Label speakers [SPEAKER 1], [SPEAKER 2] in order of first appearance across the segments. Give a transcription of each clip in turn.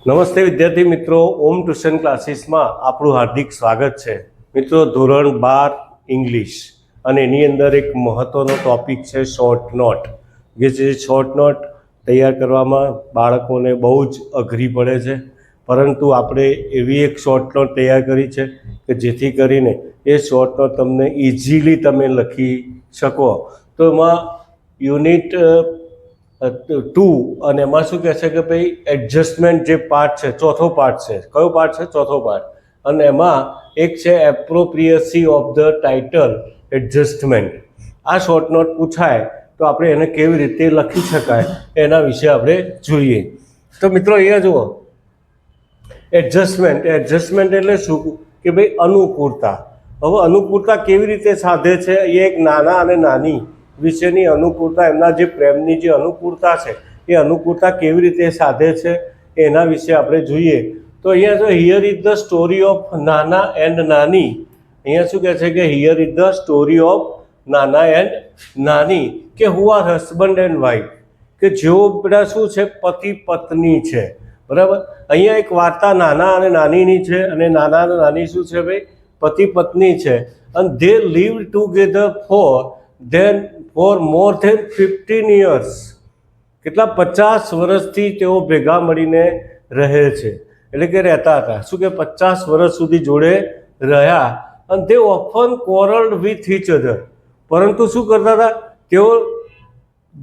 [SPEAKER 1] નમસ્તે વિદ્યાર્થી મિત્રો, ઓમ ટ્યુશન ક્લાસીસમાં આપણું હાર્દિક સ્વાગત છે. મિત્રો, ધોરણ 12 ઇંગ્લિશ અને એની અંદર એક મહત્વનો ટોપિક છે શોર્ટ નોટ. જે શોર્ટ નોટ તૈયાર કરવામાં બાળકોને બહુ જ અઘરી પડે છે, પરંતુ આપણે એવી એક શોર્ટ નોટ તૈયાર કરી છે કે જેથી કરીને એ શોર્ટ નોટ તમને ઇઝીલી તમે લખી શકો. તો એમાં યુનિટ 2 અને એમાં શું કહે છે કે ભાઈ એડજસ્ટમેન્ટ જે પાર્ટ છે, ચોથો પાર્ટ છે. કયો પાર્ટ છે? ચોથો પાર્ટ. અને એમાં એક છે એપ્રોપ્રિએસી ઓફ ધ ટાઇટલ એડજસ્ટમેન્ટ. આ શોર્ટ નોટ પૂછાય તો આપણે એને કેવી રીતે લખી શકાય એના વિશે આપણે જોઈએ. તો મિત્રો અહીંયા જુઓ, એડજસ્ટમેન્ટ એટલે શું કે ભાઈ અનુકૂળતા. હવે અનુકૂળતા કેવી રીતે સાધે છે? એ એક નાના અને નાની વિશેની અનુકૂળતા, એમના જે પ્રેમની જે અનુકૂળતા છે એ અનુકૂળતા કેવી રીતે સાધે છે એના વિશે આપણે જોઈએ. તો અહીંયા જો here is the story of નાના એન્ડ નાની. અહીંયા શું કહે છે કે here is the story of નાના એન્ડ નાની, કે who are husband and wife, કે જેઓ બધા શું છે? પતિ પત્ની છે. બરાબર. અહીંયા એક વાર્તા નાના અને નાનીની છે, અને નાના અને નાની શું છે ભાઈ? પતિ પત્ની છે. અને they live together for more than 15 years. કેટલા? 50 વર્ષથી તેઓ ભેગા મળીને રહે છે, એટલે કે રહેતા હતા. શું કે 50 વર્ષ સુધી જોડે રહ્યા. અને તે ઓફન કોરલ્ડ વિથ ઇચ અધર, પરંતુ શું કરતા હતા? તેઓ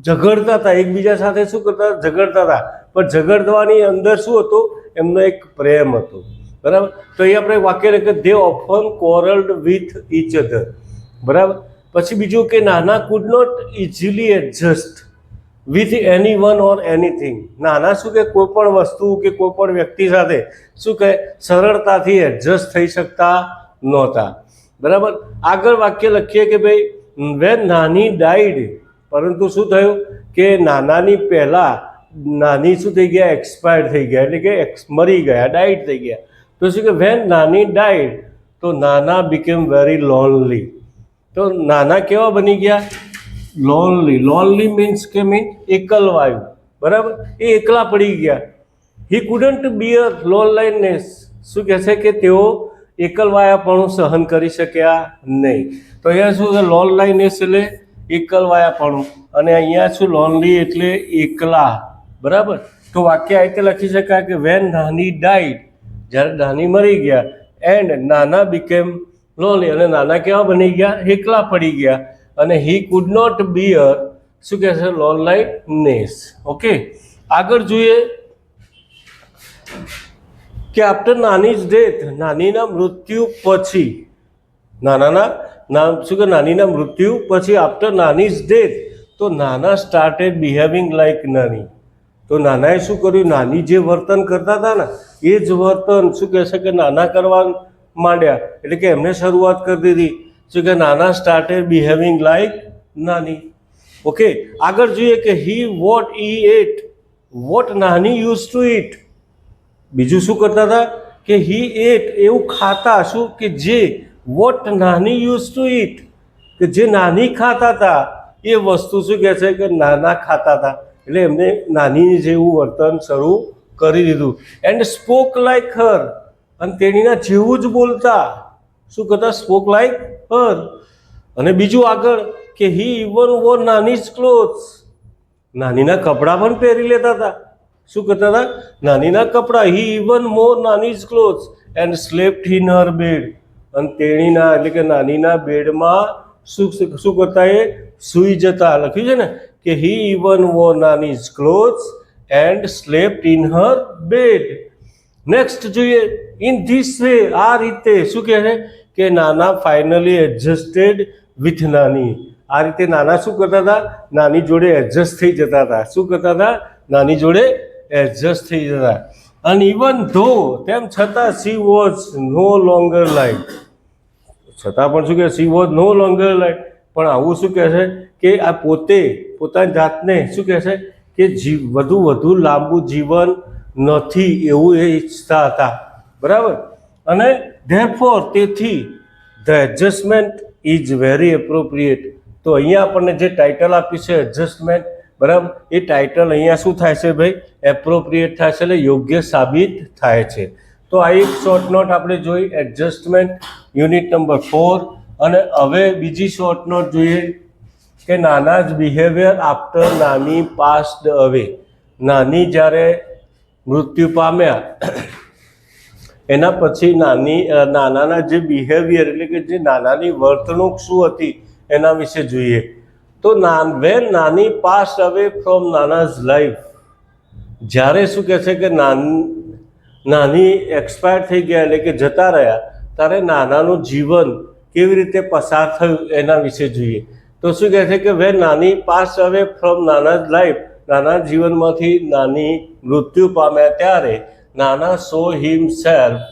[SPEAKER 1] ઝઘડતા હતા એકબીજા સાથે. શું કરતા? ઝઘડતા હતા. પણ ઝઘડવાની અંદર શું હતું? એમનો એક પ્રેમ હતો. બરાબર. તો અહીંયા આપણે વાક્ય લખીએ, they often quarrelled with each other. બરાબર. પછી બીજું કે nana could not easily adjust with any one or anything. નાના શું કે કોઈ પણ વસ્તુ કે કોઈ પણ વ્યક્તિ સાથે શું કહે? સરળતાથી એડજસ્ટ થઈ શકતા નહોતા. બરાબર. આગળ વાક્ય લખીએ કે ભાઈ વેન નાની ડાઈડ, પરંતુ શું થયું કે નાનાની પહેલાં નાની શું થઈ ગયા? એક્સપાયર્ડ થઈ ગયા, એટલે કે મરી ગયા, ડાઈડ થઈ ગયા. તો શું કે વેન નાની ડાઈડ, તો નાના બીકેમ વેરી લોનલી. તો નાના કેવા બની ગયા? લોનલી. લોનલી મીન્સ કે એકલવાયું. બરાબર. એ એકલા પડી ગયા. હી કુડન્ટ બિયર લોનલાઇનેસ. શું કહે છે કે તેઓ એકલવાયાપણું સહન કરી શક્યા નહીં. તો અહીંયા શું છે? લોનલાઇનેસ એટલે એકલવાયાપણું, અને અહીંયા શું? લોનલી એટલે એકલા. બરાબર. તો વાક્ય આ રીતે લખી શકાય કે વેન નાની ડાઈડ, જ્યારે નાની મરી ગયા, એન્ડ નાના બીકેમ લોનલી, અને નાના કેવા બની ગયા? એકલા પડી ગયા. અને હી કુડ નોટ બિયર શું કહે છે? લોનલાઇનેસ. ઓકે. આગળ જોઈએ કે આફ્ટર નાનીઝ ડેથ, નાનીના મૃત્યુ પછી, નાનીના મૃત્યુ પછી આફ્ટર નાનીઝ ડેથ, તો નાના સ્ટાર્ટેડ બિહેવિંગ લાઈક નાની. તો નાનાએ શું કર્યું? નાની જે વર્તન કરતા હતા ને એ જ વર્તન શું કહે છે કે નાના કરવા માંડ્યા. એટલે કે એમને શરૂઆત કરી દીધી. શું કે નાના સ્ટાર્ટેડ બિહેવિંગ લાઈક નાની. ઓકે. આગળ જોઈએ કે હી વોટ ઈ એટ વોટ નાની યુઝ ટુ ઇટ. બીજું શું કરતા હતા? કે હી એટ એવું ખાતા. શું કે જે વોટ નાની યુઝ ટુ ઇટ, કે જે નાની ખાતા હતા એ વસ્તુ શું કહે છે કે નાના ખાતા હતા. એટલે એમને નાની જેવું વર્તન શરૂ કરી દીધું. એન્ડ સ્પોક લાઈક હર, અને તેણીના જેવું જ બોલતા. શું કરતા? સ્પોક લાઈક હર. અને બીજું આગળ કે he even wore Nani's clothes. નાનીના કપડાં પણ પહેરી લેતા હતા. શું કરતા હતા? નાનીના કપડાં. He even wore Nani's clothes and slept in her bed. અને તેણીના એટલે કે નાનીના બેડમાં શું કરતા? એ સૂઈ જતા. લખ્યું છે ને કે he even wore Nani's clothes and slept in her bed. Next જોઈએ, ઇન ધીસ વે, આ રીતે શું કહે છે કે નાના ફાઇનલી એડજસ્ટેડ વિથ નાની. આ રીતે નાના શું કરતા હતા? નાની જોડે એડજસ્ટ થઈ જતા હતા. શું કરતા હતા? નાની જોડે એડજસ્ટ થઈ જતા. અને ઇવન ધો, તેમ છતાં she was no longer like. છતાં પણ શું કહે? She was no longer like. પણ આવું શું કહે છે કે આ પોતાની જાતને શું કહે છે કે વધુ લાંબુ જીવન નથી એવું એ ઈચ્છતા હતા. બરાબર. અને ધેરફોર, તેથી the adjustment is very appropriate. તો અહીંયા આપણને જે ટાઇટલ આપ્યું છે એડજસ્ટમેન્ટ, બરાબર. એ ટાઇટલ અહીંયા શું થાય છે ભાઈ? એપ્રોપ્રિએટ થાય છે, એટલે યોગ્ય સાબિત થાય છે. તો આ એક શોર્ટ નોટ આપણે જોઈ એડજસ્ટમેન્ટ યુનિટ નંબર 4. અને હવે બીજી શોર્ટ નોટ જોઈએ કે નાના જ બિહેવિયર આફ્ટર નાની પાસ્ડ અવે. નાની જ્યારે મૃત્યુ પામ્યા એના પછી નાનાના જે બિહેવિયર એટલે કે જે નાનાની વર્તણૂક શું હતી એના વિશે જોઈએ. તો વેન નાની પાસ અવે ફ્રોમ નાનાઝ લાઈફ, જ્યારે શું કહે છે કે નાની એક્સપાયર થઈ ગયા એટલે કે જતા રહ્યા, ત્યારે નાનાનું જીવન કેવી રીતે પસાર થયું એના વિશે જોઈએ. તો શું કહે છે કે વેન નાની પાસ અવે ફ્રોમ નાનાઝ લાઈફ, નાના જીવનમાંથી નાની મૃત્યુ પામ્યા ત્યારે નાના સો હિમસેલ્ફ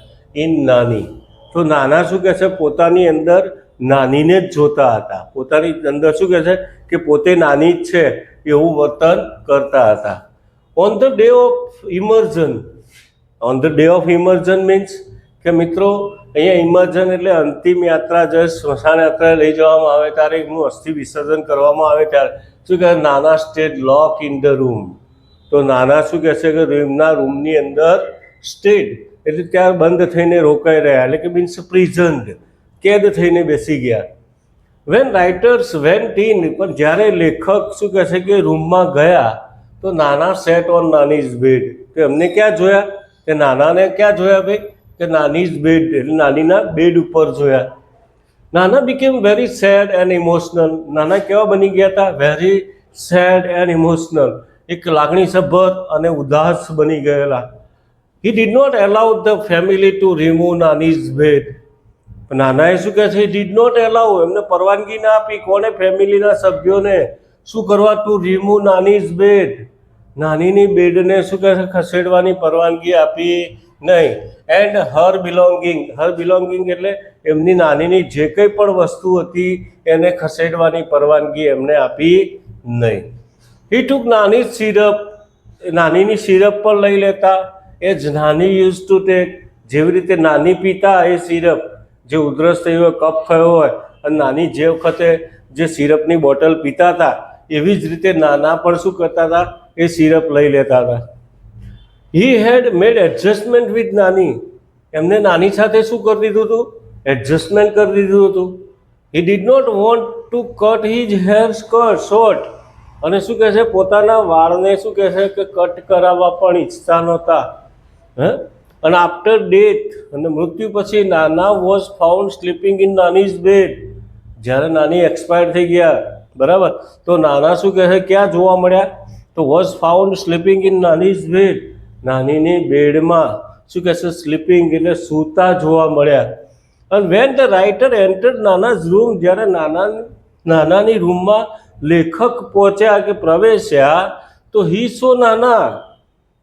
[SPEAKER 1] ઇન નાની. તો નાના શું કહે છે? પોતાની અંદર નાનીને જ જોતા હતા, પોતાની અંદર શું કહે છે કે પોતે નાની જ છે એવું વર્તન કરતા હતા. On the day of immersion. On the day of immersion means કે મિત્રો અહીંયા ઇમર્જન એટલે અંતિમ યાત્રા, જે સ્મશાન યાત્રા લઈ જવામાં આવે ત્યારે એમનું અસ્થિ વિસર્જન કરવામાં આવે ત્યારે શું કહે? નાના stayed lock in the room. તો નાના શું કહે છે કે એમના રૂમની અંદર સ્ટેડ એટલે ત્યાં બંધ થઈને રોકાઈ રહ્યા, એટલે કે મીન્સ પ્રિઝન્ડ, કેદ થઈને બેસી ગયા. વેન રાઇટર્સ વેન્ટ ઇન, પણ જ્યારે લેખક શું કહે છે કે રૂમમાં ગયા તો નાના સેટ ઓન નાનીઝ બેડ. તો એમને ક્યાં જોયા? કે નાનાને ક્યાં જોયા ભાઈ? કે નાનીઝ બેડ એટલે નાનીના બેડ ઉપર જોયા. Nana became very sad and emotional. નાના કેવા બની ગયા હતા? વેરી સેડ એન્ડ ઇમોશનલ, એક લાગણીસભર અને ઉદાસ બની ગયેલા. He did not allow the family to remove Nani's bed. નાનાએ શું કહે છે? હી ડીડ નોટ એલાઉ, એમને પરવાનગી ના આપી. કોને? ફેમિલીના સભ્યોને. શું કરવા? ટુ રિમૂવ નાનીઝ બેડ, નાનીની બેડને શું કહે છે? ખસેડવાની પરવાનગી આપી નહીં. And her belonging. Har belonging એટલે એમની નાનીની જે કંઈ પણ વસ્તુ હતી એને ખસેડવાની પરવાનગી એમને આપી નહીં. હી ટુક નાની સિરપ. નાનીની સિરપ પણ લઈ લેતા. એ જ નાની યુઝ ટુ ટેક. જેવી રીતે નાની પીતા એ સિરપ, જે ઉધરસ થઈ હોય, કફ થયો હોય અને નાની જે વખતે જે સિરપની બોટલ પીતા હતા એવી જ રીતે નાના પણ શું કરતા હતા? એ સિરપ લઈ લેતા હતા. હી હેડ મેડ એડજસ્ટમેન્ટ વિથ નાની. એમને નાની સાથે શું કરી દીધું હતું? એડજસ્ટમેન્ટ કરી દીધું હતું. He did not want to cut his hair short. અને શું કહે છે? પોતાના વાળને શું કહે છે કે કટ કરાવવા પણ ઈચ્છતા નહોતા. અને આફ્ટર ડેથ, અને મૃત્યુ પછી, Nana was found sleeping in Nani's bed. જ્યારે નાની એક્સપાયર થઈ ગયા, બરાબર, તો નાના શું કહે છે? ક્યાં જોવા મળ્યા? તો was found sleeping in Nani's bed. નાનીની બેડમાં શું કહે છે? સ્લીપિંગ એટલે સૂતા જોવા મળ્યા. અને when the writer entered Nana's room, જ્યારે નાનાની રૂમમાં લેખક પહોંચ્યા કે પ્રવેશ્યા તો હી સો નાના.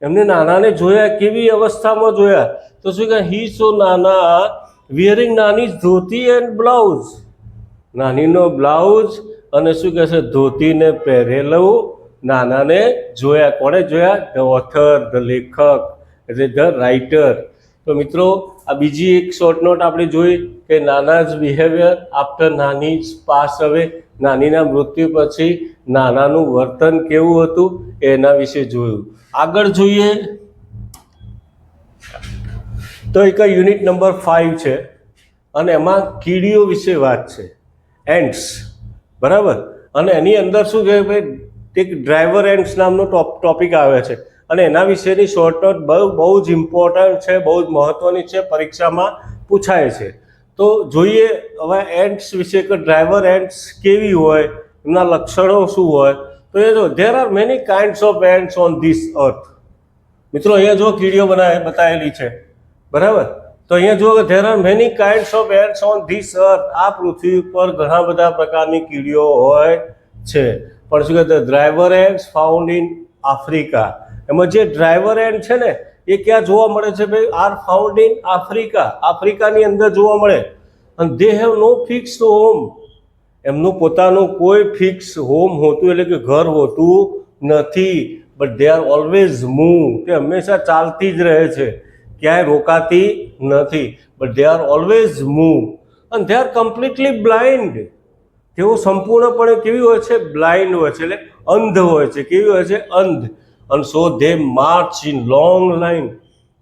[SPEAKER 1] એમને નાનાને જોયા. કેવી અવસ્થામાં જોયા? તો શું કહે? He saw Nana wearing Nani's dhoti and blouse. નાનીનો બ્લાઉઝ અને શું કહે છે? ધોતીને પહેરેલું નાનાને જોયા. કોણે જોયા? ધ ઓથર, ધ લેખક એટલે ધ રાઇટર. તો મિત્રો આ બીજી એક શોર્ટ નોટ આપણે જોઈ કે નાનાઝ બિહેવિયર આફ્ટર નાનીઝ પાસ અવે. નાનીના મૃત્યુ પછી નાનાનું વર્તન કેવું હતું એના વિશે જોયું. આગળ જોઈએ તો એક યુનિટ નંબર 5 છે અને એમાં કીડીઓ વિશે વાત છે, એન્ટ્સ, બરાબર. અને એની અંદર શું છે ભાઈ? એક ડ્રાઈવર એન્ટ્સ નામનો ટોપિક આવે છે અને એના વિશેની શોર્ટ નોટ બહુ જ ઇમ્પોર્ટન્ટ છે, બહુ જ મહત્ત્વની છે, પરીક્ષામાં પૂછાય છે. તો જોઈએ હવે એન્ટ્સ વિશે કે ડ્રાઈવર એન્ટ્સ કેવી હોય, એમના લક્ષણો શું હોય. તો એ જો there are many kinds of ants on this અર્થ. મિત્રો અહીંયા જો કીડીઓ બતાવેલી છે, બરાબર. તો અહીંયા જુઓ કે there are many kinds of ants on this અર્થ. આ પૃથ્વી પર ઘણા બધા પ્રકારની કીડીઓ હોય છે. પણ શું કહેવાય? Driver ants found in Africa. એમાં જે ડ્રાઈવર એન્ટ છે ને એ ક્યાં જોવા મળે છે ભાઈ? Are found in Africa. આફ્રિકાની અંદર જોવા મળે. અને they have no fix home. એમનું પોતાનું કોઈ ફિક્સ હોમ હોતું એટલે કે ઘર હોતું નથી. But they are always move. તે હંમેશા ચાલતી જ રહે છે, ક્યાંય રોકાતી નથી. But they are always move. અને દે આર કમ્પ્લીટલી બ્લાઇન્ડ. તેઓ સંપૂર્ણપણે કેવી હોય છે? બ્લાઇન્ડ હોય છે, એટલે અંધ હોય છે. કેવી હોય છે? અંધ. અને so they March in long line,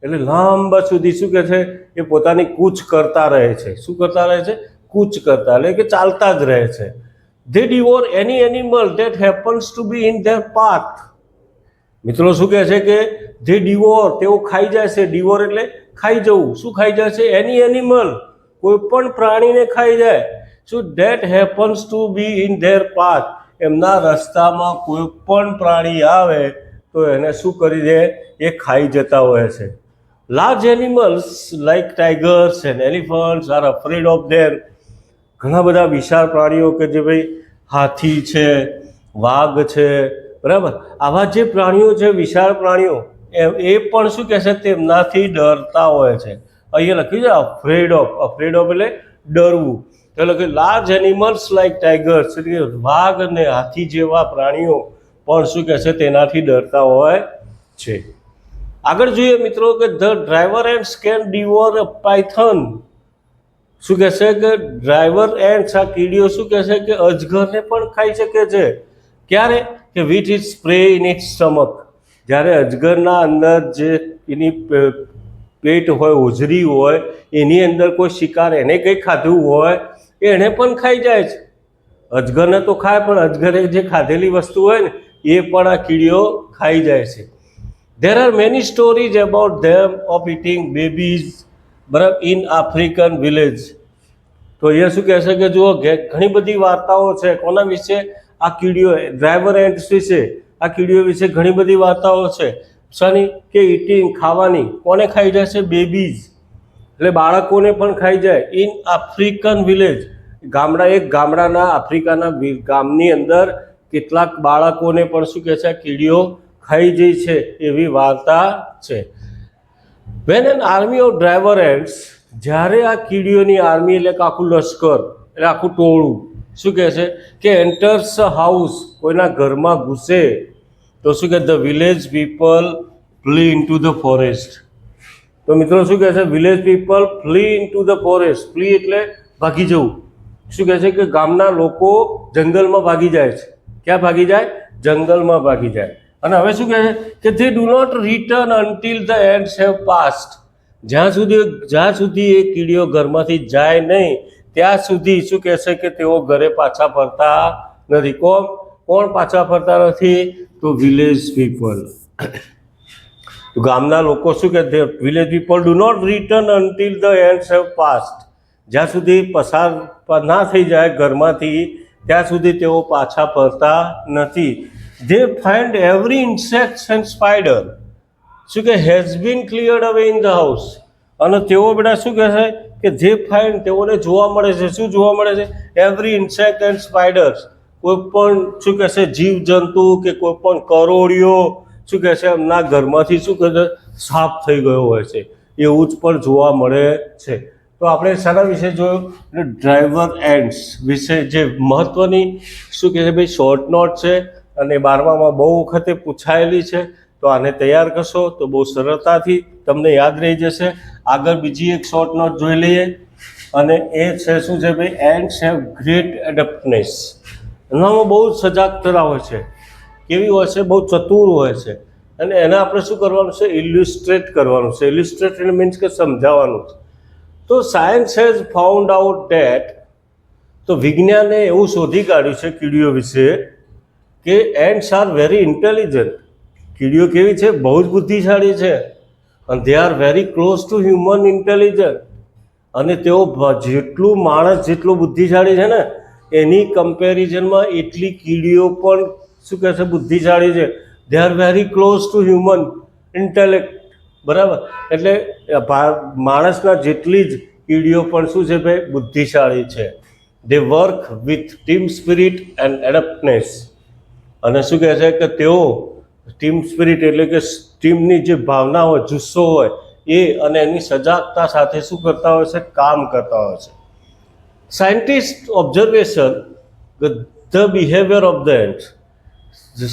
[SPEAKER 1] એટલે લાંબા સુધી શું કહે છે એ પોતાની કૂચ કરતા રહે છે. શું કરતા રહે છે? કૂચ કરતા, એટલે કે ચાલતા જ રહે છે. They devour any animal that happens to be in their path. મિત્રો શું કહે છે કે ધે ડિવોર, તેઓ ખાઈ જાય છે. ડિવોર એટલે ખાઈ જવું. શું ખાઈ જાય છે? એની એનિમલ, કોઈ પણ પ્રાણીને ખાઈ જાય. શું? That happens to be in their path, એમના રસ્તામાં કોઈ પણ પ્રાણી આવે તો એને શું કરી દે? એ ખાઈ જતા હોય છે. Large animals like tigers and elephants R afraid of them. ઘણા બધા વિશાળ પ્રાણીઓ કે જે ભાઈ હાથી છે, વાઘ છે, બરાબર, આવા જે પ્રાણીઓ છે, વિશાળ પ્રાણીઓ, એ પણ શું કહે છે? તેમનાથી ડરતા હોય છે. અહીંયા લખ્યું છે અફ્રેડ ઓફ. અફ્રેડ ઓફ એટલે ડરવું. તો લખ્યું લાર્જ એનિમલ્સ લાઇક ટાઈગર્સ, એટલે કે વાઘ અને હાથી જેવા પ્રાણીઓ પણ શું કહે છે? તેનાથી ડરતા હોય છે. આગળ જોઈએ મિત્રો કે the driver ants can devour a python. શું કહે છે કે ડ્રાઈવર એન્ડ્સ, આ કીડીઓ શું કહે છે કે અજગરને પણ ખાઈ શકે છે. ક્યારે? કે with it spray in it stomach, જ્યારે અજગરના અંદર જે એની પેટ હોય, હોજરી હોય, એની અંદર કોઈ શિકાર એને કંઈ ખાધું હોય એને પણ ખાઈ જાય છે. અજગરને તો ખાય, પણ અજગરે જે ખાધેલી વસ્તુ હોય ને એ પણ આ કીડીઓ ખાઈ જાય છે. There are many stories about them of eating babies, બરાબર, in African village. તો અહીંયા શું કહે છે કે જુઓ, ઘણી બધી વાર્તાઓ છે. કોના વિશે? આ કીડીઓ, ડ્રાઈવર એન્ડ્સ વિશે, આ કીડીઓ વિશે ઘણી બધી વાર્તાઓ છે. શાની? કે ઇટિંગ, ખાવાની. કોને ખાઈ જાય છે? બેબીઝ, એટલે બાળકોને પણ ખાઈ જાય. ઇન આફ્રિકન વિલેજ, એક ગામડાના, આફ્રિકાના ગામની અંદર કેટલાક બાળકોને પણ શું કહે છે? આ કીડીઓ ખાઈ જાય છે, એવી વાર્તા છે. When an army of driver ants, જ્યારે આ કીડીઓની આર્મી, એટલે કે આખું લશ્કર, એટલે આખું ટોળું, શું કહે છે કે એન્ટર્સ અ હાઉસ, કોઈના ઘરમાં ઘૂસે તો શું કહે? The village people flea into the forest. તો મિત્રો શું કહે છે? Village people flea into the forest. Flea એટલે ભાગી જવું. શું કહે છે કે ગામના લોકો જંગલમાં ભાગી જાય છે. ક્યાં ભાગી જાય? જંગલમાં ભાગી જાય. અને હવે શું કહે છે કે they do not return until the ants have passed. જ્યાં સુધી એ કીડીઓ ઘરમાંથી જાય નહીં ત્યાં સુધી શું કહે છે કે તેઓ ઘરે પાછા ફરતા નથી. કોણ પાછા ફરતા નથી? તો વિલેજ પીપલ. તો ગામના લોકો શું કહે? Village people do not return until the ants have passed. જ્યાં સુધી પસાર ના થઈ જાય ઘરમાંથી ત્યાં સુધી તેઓ પાછા ફરતા નથી. They find every insect and spider, શું કે, has been cleared away in the house. અને તેઓ બેટા શું કહે છે કે જે ફાઇન્ડ, તેઓને જોવા મળે છે. શું જોવા મળે છે? એવરી ઇન્સેક્ટ એન્ડ સ્પાઈડર્સ, કોઈ પણ શું કહે છે જીવજંતુ કે કોઈ પણ કરોળિયો શું કહે છે એમના ઘરમાંથી શું કહે છે સાફ થઈ ગયો હોય છે, એવું જ પણ જોવા મળે છે. તો આપણે શાના વિશે જોયું? ડ્રાઈવર એન્ડ્સ વિશે, જે મહત્વની શું કહે છે ભાઈ શોર્ટ નોટ છે અને 12મામાં બહુ વખતે પૂછાયેલી છે. તો આને તૈયાર કરશો તો બહુ સરળતાથી તમને યાદ રહી જશે. આગળ બીજી એક શોર્ટ નોટ જોઈ લઈએ અને એ છે શું છે ભાઈ? Ants have great adaptness. એનામાં બહુ સજાગતા હોય છે. કેવી હોય છે? બહુ ચતુર હોય છે. અને એને આપણે શું કરવાનું છે? ઇલ્યુસ્ટ્રેટ કરવાનું છે. ઇલ્યુસ્ટ્રેટ મીન્સ કે સમજાવવાનું છે. તો science has found out date, તો વિજ્ઞાને એવું શોધી કાઢ્યું છે કીડીઓ વિશે કે એન્ડ્સ આર વેરી ઇન્ટેલિજન્ટ. કીડીઓ કેવી છે? બહુ જ બુદ્ધિશાળી છે. અને they are very close to human intelligent. અને તેઓ જેટલું માણસ જેટલું બુદ્ધિશાળી છે ને એની કમ્પેરિઝનમાં એટલી કીડીઓ પણ શું કહે છે? બુદ્ધિશાળી છે. They are very close to human intellect. બરાબર, એટલે માણસના જેટલી જ કીડીઓ પણ શું છે ભાઈ? બુદ્ધિશાળી છે. They work with team spirit and adaptness. અને શું કહે છે કે તેઓ ટીમ સ્પિરિટ એટલે કે ટીમની જે ભાવના હોય, જુસ્સો હોય એ અને એની સજાગતા સાથે શું કરતા હોય છે? કામ કરતા હોય છે. Scientist observation the behaviour of the ants.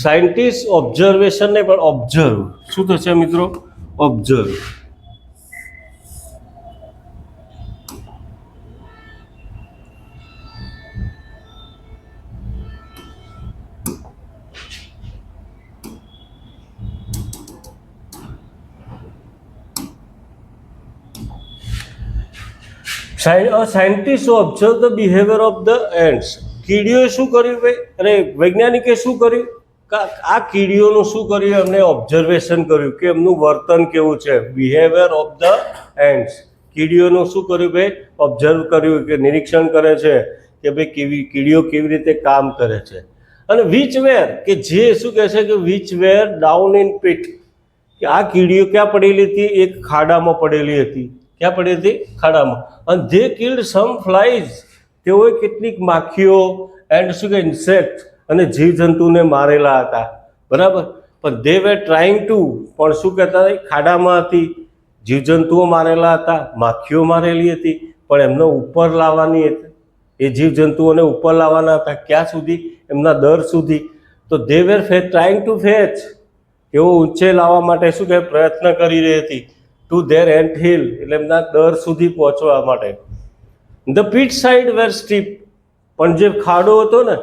[SPEAKER 1] Scientist ઓબ્ઝર્વેશનને પણ ઓબ્ઝર્વ, શું થશે મિત્રો? Observe. Scientist observe the behaviour of the ants. કીડીઓએ શું કર્યું ભાઈ? અરે વૈજ્ઞાનિકે શું કર્યું? આ કીડીઓનું શું કર્યું? એમને ઓબ્ઝર્વેશન કર્યું કે એમનું વર્તન કેવું છે. Behaviour of the ants. કીડીઓનું શું કર્યું ભાઈ? ઓબ્ઝર્વ કર્યું, કે નિરીક્ષણ કરે છે કે ભાઈ કીડીઓ કેવી રીતે કામ કરે છે. અને વિચ વેર, કે જે શું કહે છે કે which were down in pit, કે આ કીડીઓ ક્યાં પડેલી હતી? એક ખાડામાં પડેલી હતી. ક્યાં પડી હતી? ખાડામાં. અને ધે કિલ્ડ સમ ફ્લાઇઝ, તેઓએ કેટલીક માખીઓ એન્ડ શું કે ઇન્સેક્ટ અને જીવજંતુને મારેલા હતા. બરાબર. પણ દે વેર ટ્રાઇંગ ટુ, પણ શું કહેતા હતા? ખાડામાં હતી, જીવજંતુઓ મારેલા હતા, માખીઓ મારેલી હતી, પણ એમને ઉપર લાવવાની હતી. એ જીવજંતુઓને ઉપર લાવવાના હતા. ક્યાં સુધી? એમના દર સુધી. તો દે વેર ટ્રાઇંગ ટુ ફેચ, તેઓ ઊંચે લાવવા માટે શું કહે? પ્રયત્ન કરી રહી હતી. ટુ ધેર એન્ટ હિલ, એટલે એમના દર સુધી પહોંચવા માટે. The pit side were steep, પણ જે ખાડો હતો ને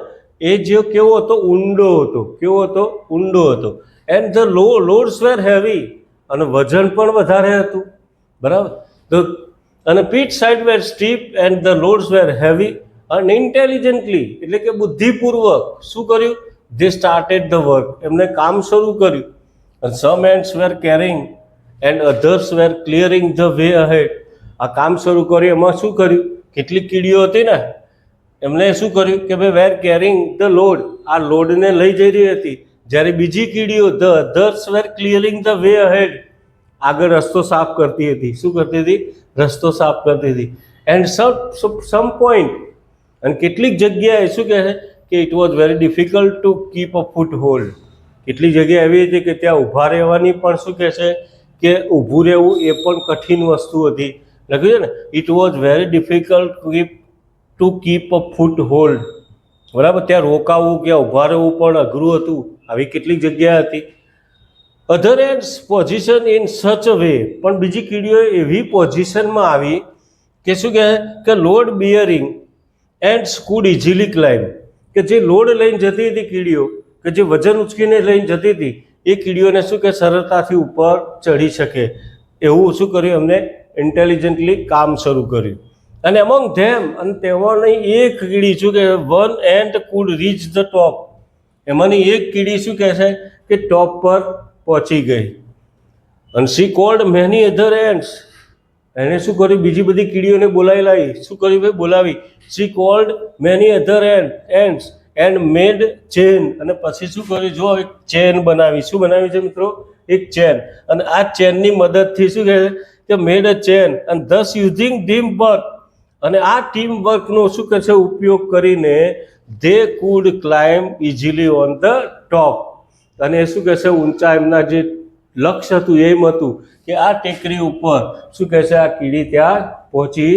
[SPEAKER 1] એ જે કેવો હતો? ઊંડો હતો. કેવો હતો? ઊંડો હતો. And the loads were heavy, અને વજન પણ વધારે હતું. બરાબર. અને pit side were steep and the loads were heavy, અને ઇન્ટેલિજન્ટલી, એટલે કે બુદ્ધિપૂર્વક શું કર્યું? દે સ્ટાર્ટેડ ધ વર્ક, એમને કામ શરૂ કર્યું. અને some ants were carrying and others were clearing the way ahead. આ કામ શરૂ કર્યું. એમાં શું કર્યું? કેટલીક કીડીઓ હતી ને, એમણે શું કર્યું કે ભાઈ વેર કેરિંગ ધ લોડ, આ લોડને લઈ જઈ રહી હતી. જ્યારે બીજી કીડીઓ the others were clearing the way ahead, આગળ રસ્તો સાફ કરતી હતી. શું કરતી હતી? રસ્તો સાફ કરતી હતી. એન્ડ સમ પોઈન્ટ, અને કેટલીક જગ્યાએ શું કહે છે કે it was very difficult to keep a foot hold. કેટલીક જગ્યા એવી હતી કે ત્યાં ઊભા રહેવાની પણ શું કહે છે કે ઊભું રહેવું એ પણ કઠિન વસ્તુ હતી. લખ્યું છે ને, it was very difficult to keep a foot hold. બરાબર. ત્યાં રોકાવું કે ઊભા રહેવું પણ અઘરું હતું. આવી કેટલીક જગ્યા હતી. અધર ends position in such a way, પણ બીજી કીડીઓ એવી પોઝિશનમાં આવી કે શું કહે કે load bearing ants could easily climb, કે જે લોડ લઈને જતી હતી કીડીઓ, કે જે વજન ઉચકીને લઈને જતી હતી, એ કીડીઓને શું કે સરળતાથી ઉપર ચડી શકે. એવું શું કર્યું? એમને ઇન્ટેલિજન્ટલી કામ શરૂ કર્યું. અને એમોંગ ધેમ, અને તેમાંની એક કીડી શું કહે? One and food reach the top, એમાંની એક કીડી શું કહે છે કે ટોપ પર પહોંચી ગઈ. અને she called many other ants, એને શું કર્યું? બીજી બધી કીડીઓને બોલાવી લાવી. શું કર્યું ભાઈ? બોલાવી. She called many other ants and made chain, અને પછી શું કર્યું? જો એક ચેન બનાવી. શું બનાવી છે મિત્રો? એક ચેન. અને આ ચેનની મદદથી શું કહે છે કે મેડ અ ચેન અને ધસ યુઝિંગ ટીમ વર્ક, અને આ ટીમ વર્કનો શું કહે છે? ઉપયોગ કરીને they food climb easily on the top, અને એ શું કહે છે? ઊંચા એમના જે લક્ષ્ય હતું એમ હતું કે આ ટેકરી ઉપર શું કહે છે? આ કીડી ત્યાં પહોંચી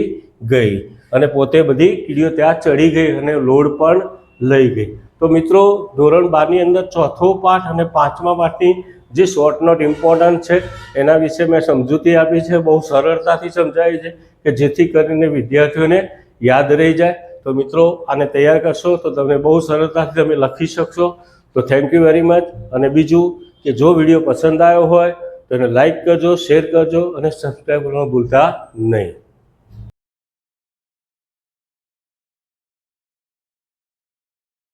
[SPEAKER 1] ગઈ, અને પોતે બધી કીડીઓ ત્યાં ચડી ગઈ અને લોડ પણ લઈ ગઈ. તો મિત્રો, ધોરણ 12ની અંદર ચોથો પાઠ અને પાંચમા પાઠની જે શોર્ટ નોટ ઇમ્પોર્ટન્ટ છે એના વિશે મેં સમજૂતી આપી છે. બહુ સરળતાથી સમજાવી છે કે જેથી કરીને વિદ્યાર્થીઓને યાદ રહી જાય. તો મિત્રો, આને તૈયાર કરશો તો તમે બહુ સરળતાથી તમે લખી શકશો. તો થેન્ક યુ વેરી મચ. અને બીજું કે જો વિડીયો પસંદ આવ્યો હોય તો એને લાઈક કરજો, શેર કરજો અને સબસ્ક્રાઈબ કરવાનું ભૂલતા નહીં.